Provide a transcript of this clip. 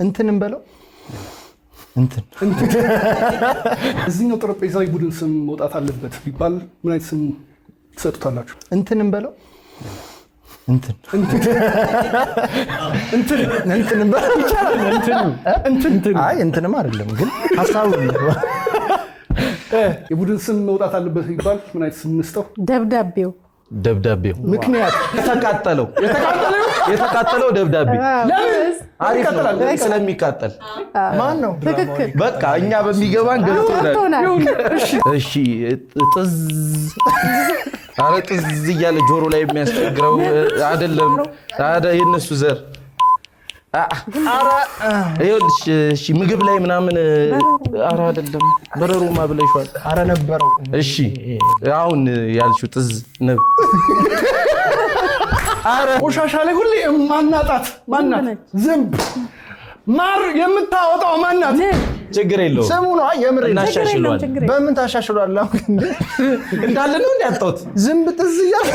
እንትንም በለው እንትን እዚህኛው ጠረጴዛ ላይ ቡድን ስም መውጣት አለበት ቢባል ምን አይነት ስም ትሰጡታላችሁ? እንትንም በለው እንትን በለው ይቻላል። እንትን አይ እንትንም አይደለም ግን ሐሳቡ የቡድን ስም መውጣት አለበት ቢባል ምን አይነት ስም እንስጠው? ደብዳቤው ምክንያት የተቃጠለው ደብዳቤ አሪፍ ነው ስለሚቃጠል ማን ነው? በቃ እኛ በሚገባን ገብቶናል። እሺ ጥዝ አረ ጥዝ እያለ ጆሮ ላይ የሚያስቸግረው አይደለም የነሱ ዘር ይኸውልሽ እሺ ምግብ ላይ ምናምን አረ አይደለም በረሮማ ብለሽዋል። አረ ነበረው። እሺ አሁን ያልሽው ጥዝ ነው። አረ ቆሻሻ ላይ ሁሌ ማናጣት ማናት? ዝንብ ማር የምታወጣው ማናት? ችግር የለውም ስሙ ነው የምር እናሻሽለዋል። በምን ታሻሽሏል? እንዳለ ነው እንዴ ያጣሁት ዝንብ ጥዝ እያለ